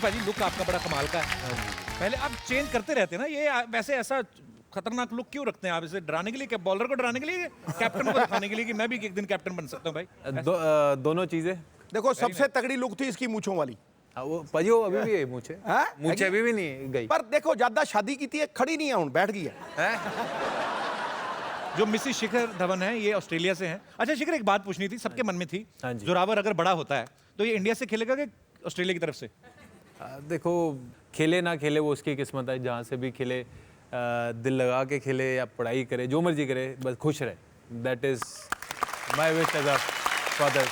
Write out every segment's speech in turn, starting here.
भाजी लुक आपका बड़ा कमाल का है। पहले आप चेंज करते रहते हैं ना, ये वैसे ऐसा खतरनाक लुक क्यों रखते हैं आप? इसे डराने के लिए, क्या बॉलर को डराने के लिए, कैप्टन को दिखाने के लिए कि मैं भी एक दिन कैप्टन बन सकता हूँ भाई? दोनों चीजें। देखो सबसे तगड़ी लुक थी इसकी मूंछों वाली। वो पाजी वो अभी भी है मूछे। हाँ? मूछे अभी भी नहीं गई। पर देखो ज्यादा शादी की थी, खड़ी नहीं है, हूं बैठ गई है। जो मिसिस शिखर धवन है ये ऑस्ट्रेलिया से हैं। अच्छा शिखर, एक बात पूछनी थी, सबके मन में थी, हाँ जी। जोरावर अगर बड़ा होता है तो ये इंडिया से खेलेगा कि ऑस्ट्रेलिया की तरफ से? देखो खेले ना खेले वो उसकी किस्मत है, जहाँ से भी खेले दिल लगा के खेले या पढ़ाई करे, जो मर्जी करे, बस खुश रहे। That is my wish as a father.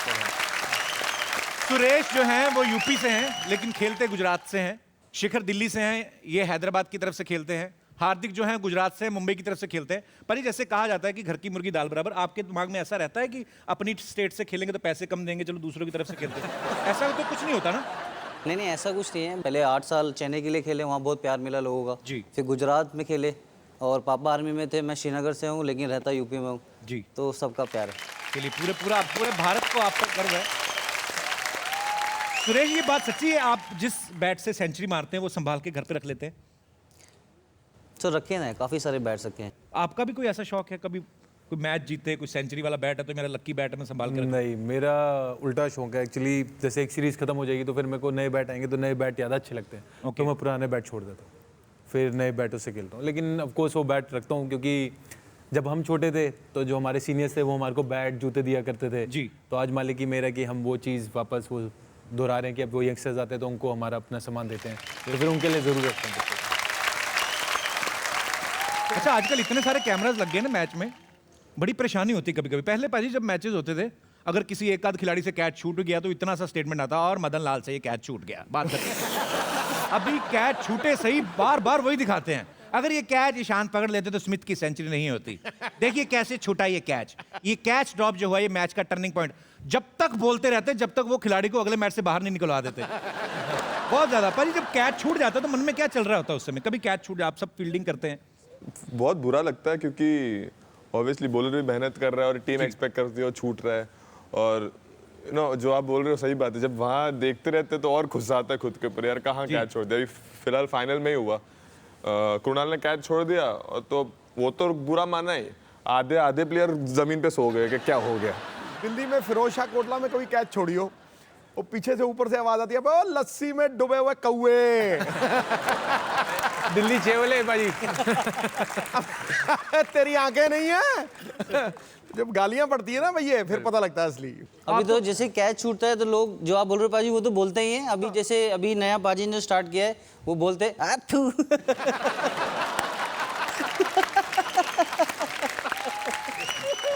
Suresh जो हैं वो यूपी से हैं लेकिन खेलते गुजरात से हैं। शिखर दिल्ली से हैं, ये हैदराबाद की तरफ से खेलते हैं। हार्दिक जो हैं गुजरात से, मुंबई की तरफ से खेलते हैं। पर ये जैसे कहा जाता है कि घर की मुर्गी दाल बराबर, आपके दिमाग में ऐसा रहता है कि अपनी स्टेट से खेलेंगे तो पैसे कम देंगे, चलो दूसरों की तरफ से खेलते हैं, ऐसा तो कुछ नहीं होता ना? नहीं नहीं, ऐसा कुछ नहीं है। पहले 8 साल चेन्नई के लिए खेले, वहाँ बहुत प्यार मिला लोगों का जी। फिर गुजरात में खेले और पापा आर्मी में थे, मैं श्रीनगर से हूँ लेकिन रहता यूपी में हूँ जी। तो सबका प्यार है। चलिए, पूरे भारत को आप पर गर्व है। सुरेश ये बात सच्ची है, आप जिस बैट से सेंचुरी मारते हैं वो संभाल के घर पे रख लेते हैं? तो रखे ना, काफ़ी सारे बैठ सकते हैं। आपका भी कोई ऐसा शौक है, कभी कोई मैच जीते, कोई सेंचुरी वाला बैट है तो मेरा लक्की बैट है, मैं संभाल के रखूं? नहीं, मेरा उल्टा शौक है एक्चुअली। जैसे एक सीरीज खत्म हो जाएगी तो फिर मेरे को नए बैट आएंगे तो नए बैट ज़्यादा अच्छे लगते हैं, तो मैं पुराने बैट छोड़ देता हूँ, फिर नए बैटों से खेलता हूँ। लेकिन ऑफ कोर्स वो बैट रखता हूँ क्योंकि जब हम छोटे थे तो जो हमारे सीनियर्स थे वो हमारे को बैट जूते दिया करते थे जी। तो आज मालिक की मेरा कि हम वो चीज़ वापस वो दोहरा रहे हैं कि अब वो यंगस्टर्स आते हैं तो उनको हमारा अपना सामान देते हैं, तो फिर उनके लिए ज़रूर रखते हैं। अच्छा, आजकल इतने सारे कैमरास लग गए ना मैच में, बड़ी परेशानी होती कभी कभी। पहले पाजी जब मैचेस होते थे, अगर किसी एक आध खिलाड़ी से कैच छूट गया तो इतना सा स्टेटमेंट आता और मदन लाल से ये कैच छूट गया, बात खत्म। अभी कैच छूटे सही, बार बार वही दिखाते हैं। अगर ये कैच ईशान पकड़ लेते तो स्मिथ की सेंचुरी नहीं होती। देखिए कैसे छूटा ये कैच ड्रॉप जो हुआ, ये मैच का टर्निंग पॉइंट। जब तक बोलते रहते जब तक वो खिलाड़ी को अगले मैच से बाहर नहीं निकलवा देते। बहुत ज्यादा। पर जब कैच छूट जाता तो मन में क्या चल रहा होता है उस समय? कभी कैच छूट, आप सब फील्डिंग करते हैं, बहुत बुरा लगता है क्योंकि ऑब्वियसली बॉलर भी मेहनत कर रहा है और टीम एक्सपेक्ट करती है और छूट रहा है। और जो आप बोल रहे हो सही बात है, जब वहाँ देखते रहते तो और खुश आता है खुद के ऊपर, यार कहाँ कैच छोड़ दिया। अभी फिलहाल फाइनल में ही हुआ, कृणाल ने कैच छोड़ दिया और तो वो तो बुरा माना ही, आधे प्लेयर जमीन पे सो गए कि क्या हो गया। दिल्ली में फिरोज शाह कोटला में कभी कैच छोड़ी हो, वो पीछे से ऊपर से आवाज आती है, वो लस्सी में डूबे हुए कौवे। दिल्ली 6 वाले भाजी। तेरी आंखें नहीं है। जब गालियां पड़ती है ना भैया, फिर पता लगता है असली। अभी तो जैसे कैच छूटता है तो लोग जो आप बोल रहे हो पाजी वो तो बोलते ही हैं। अभी जैसे अभी नया पाजी ने स्टार्ट किया है, वो बोलते आथू।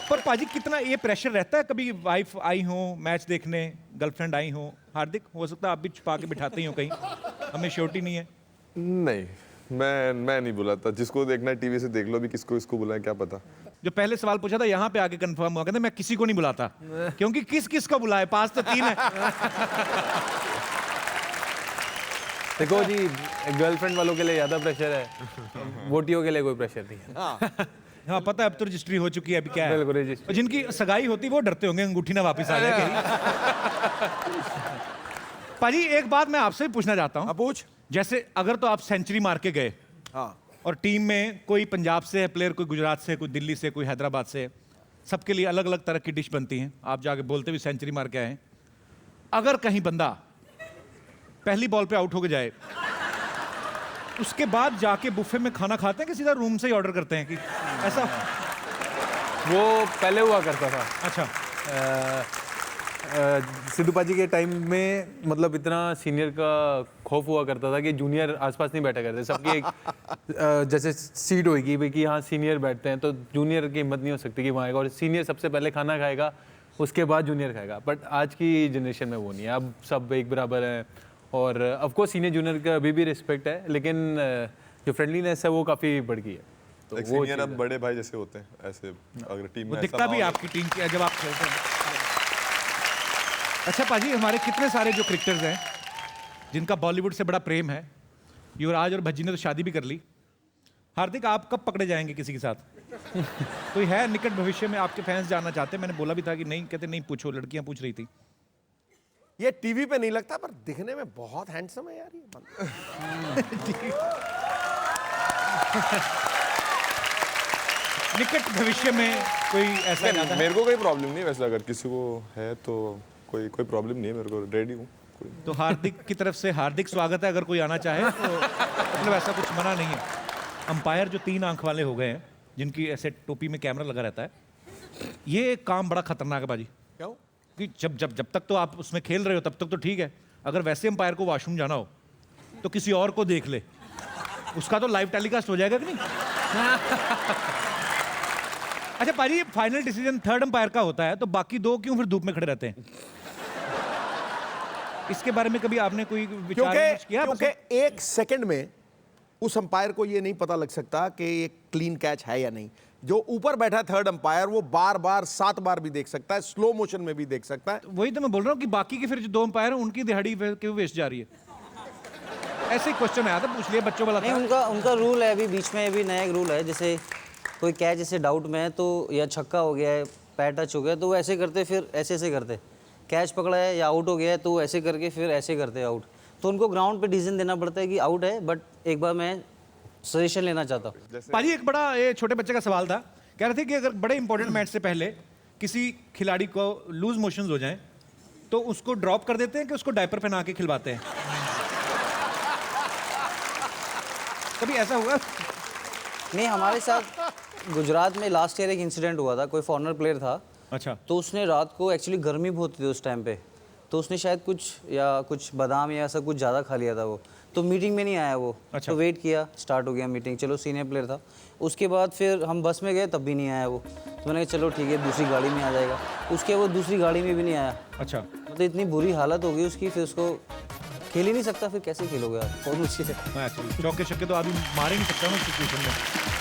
पर पाजी कितना ये प्रेशर रहता है? कभी वाइफ आई हो मैच देखने, गर्लफ्रेंड आई हो, हार्दिक हो सकता है आप भी छुपा के बिठाते ही हो कहीं, हमें श्योरिटी नहीं है? नहीं, मैं नहीं बुलाता, जिसको देखना है टीवी से देख लो, भी किसको इसको बुलाएं क्या पता। जो पहले सवाल पूछा था यहाँ पे आके कंफर्म हुआ, कहते मैं किसी को नहीं बुलाता, क्योंकि किस को बुलाए, पास तो 3 है। देखो जी, गर्लफ्रेंड वालों के लिए ज़्यादा प्रेशर है, वोटियों के लिए कोई प्रेशर नहीं है। हाँ पता है, अब तो रजिस्ट्री हो चुकी है, अभी क्या है। बिल्कुल रजिस्ट्री। और जिनकी सगाई होती वो डरते होंगे अंगूठी ना वापस आ जाए। पाजी एक बात मैं आपसे भी पूछना चाहता हूँ। पूछ। जैसे अगर तो आप सेंचुरी मार के गए, हाँ, और टीम में कोई पंजाब से है प्लेयर, कोई गुजरात से, कोई दिल्ली से, कोई हैदराबाद से, सबके लिए अलग अलग तरह की डिश बनती हैं, आप जाके बोलते भी सेंचुरी मार के आए। अगर कहीं बंदा पहली बॉल पे आउट होके जाए, उसके बाद जाके बुफे में खाना खाते हैं कि सीधा रूम से ही ऑर्डर करते हैं कि ऐसा? वो पहले हुआ करता था। अच्छा। सिद्धू पाजी के टाइम में मतलब इतना सीनियर का खौफ हुआ करता था कि जूनियर आसपास नहीं बैठा करते। सबकी एक जैसे सीट होगी भाई कि हाँ सीनियर बैठते हैं तो जूनियर की हिम्मत नहीं हो सकती कि वहाँ आएगा, और सीनियर सबसे पहले खाना खाएगा उसके बाद जूनियर खाएगा। बट आज की जनरेशन में वो नहीं है, अब सब एक बराबर हैं। और ऑफकोर्स सीनियर जूनियर का अभी भी रिस्पेक्ट है, लेकिन जो फ्रेंडलीनेस है वो काफ़ी बढ़ गई है। तो सीनियर अब बड़े भाई जैसे होते हैं, ऐसे अगर टीम में दिखता भी आपकी टीम की जब आप खेलते हैं। अच्छा पाजी, हमारे कितने सारे जो क्रिकेटर्स हैं जिनका बॉलीवुड से बड़ा प्रेम है, युवराज और भज्जी ने तो शादी भी कर ली। हार्दिक, आप कब पकड़े जाएंगे किसी के साथ? कोई है निकट भविष्य में? आपके फैंस जानना चाहते हैं, मैंने बोला भी था कि नहीं, कहते नहीं पूछो, लड़कियां पूछ रही थी। ये टीवी पे नहीं लगता पर दिखने में बहुत हैंडसम है यार ये बंदा। निकट भविष्य में कोई ऐसा इरादा है? मेरे को कोई प्रॉब्लम नहीं वैसे, अगर किसी को है तो कोई प्रॉब्लम नहीं है, मेरे को रेडी हूँ। तो हार्दिक की तरफ से हार्दिक स्वागत है, अगर कोई आना चाहे तो मतलब ऐसा कुछ मना नहीं है। अंपायर जो 3 आंख वाले हो गए हैं, जिनकी ऐसे टोपी में कैमरा लगा रहता है, ये काम बड़ा खतरनाक है बाजी। क्यों? कि जब तक तो आप उसमें खेल रहे हो तब तक तो ठीक है, अगर वैसे अंपायर को वॉशरूम जाना हो तो किसी और को देख ले, उसका तो लाइव टेलीकास्ट हो जाएगा कि नहीं? अच्छा पाजी, फाइनल डिसीजन थर्ड अंपायर का होता है, तो बाकी 2 क्यों फिर धूप में खड़े रहते हैं? इसके बारे में कभी आपने कोई विचार विमर्श किया? क्योंकि 1 सेकंड में उस अंपायर को ये नहीं पता लग सकता कि ये क्लीन कैच है या नहीं। जो ऊपर बैठा थर्ड अंपायर वो बार बार 7 बार भी देख सकता है, स्लो मोशन में भी देख सकता है। वही तो मैं बोल रहा हूँ कि बाकी के फिर जो 2 अंपायर हैं उनकी दिहाड़ी क्यों वेस्ट जा रही है? ऐसे ही क्वेश्चन आया था, पूछ लिया, बच्चों वाला नहीं, था। उनका रूल है, अभी बीच में अभी नया एक रूल है, जैसे कोई कैच जैसे डाउट में है तो या छक्का हो गया है, पैर टच हो गया तो वो ऐसे करते, फिर ऐसे करते। कैच पकड़ा है या आउट हो गया है तो ऐसे करके फिर ऐसे करते आउट। तो उनको ग्राउंड पे डिसीजन देना पड़ता है कि आउट है, बट एक बार मैं सजेशन लेना चाहता हूँ। पाजी एक बड़ा ये छोटे बच्चे का सवाल था, कह रहे थे कि अगर बड़े इंपॉर्टेंट मैच से पहले किसी खिलाड़ी को लूज मोशंस हो जाएं तो उसको ड्रॉप कर देते हैं कि उसको डायपर पहना के खिलवाते हैं? कभी ऐसा हुआ? नहीं, हमारे साथ गुजरात में लास्ट ईयर एक इंसिडेंट हुआ था, कोई फॉरनर प्लेयर था, अच्छा, तो उसने रात को, एक्चुअली गर्मी बहुत थी उस टाइम पे, तो उसने शायद कुछ बादाम या ऐसा कुछ ज़्यादा खा लिया था वो, तो मीटिंग में नहीं आया वो। अच्छा। तो वेट किया, स्टार्ट हो गया मीटिंग, चलो सीनियर प्लेयर था। उसके बाद फिर हम बस में गए, तब भी नहीं आया वो, तो मैंने कहा चलो ठीक है दूसरी गाड़ी में आ जाएगा। उसके वो दूसरी गाड़ी में भी नहीं आया। अच्छा, मतलब इतनी बुरी हालत हो गई उसकी, फिर उसको खेल ही नहीं सकता, फिर कैसे खेलोगे आप? और मुझे मैं एक्चुअली चौके छक्के तो आदमी मार ही नहीं सकता ना उस सिचुएशन में।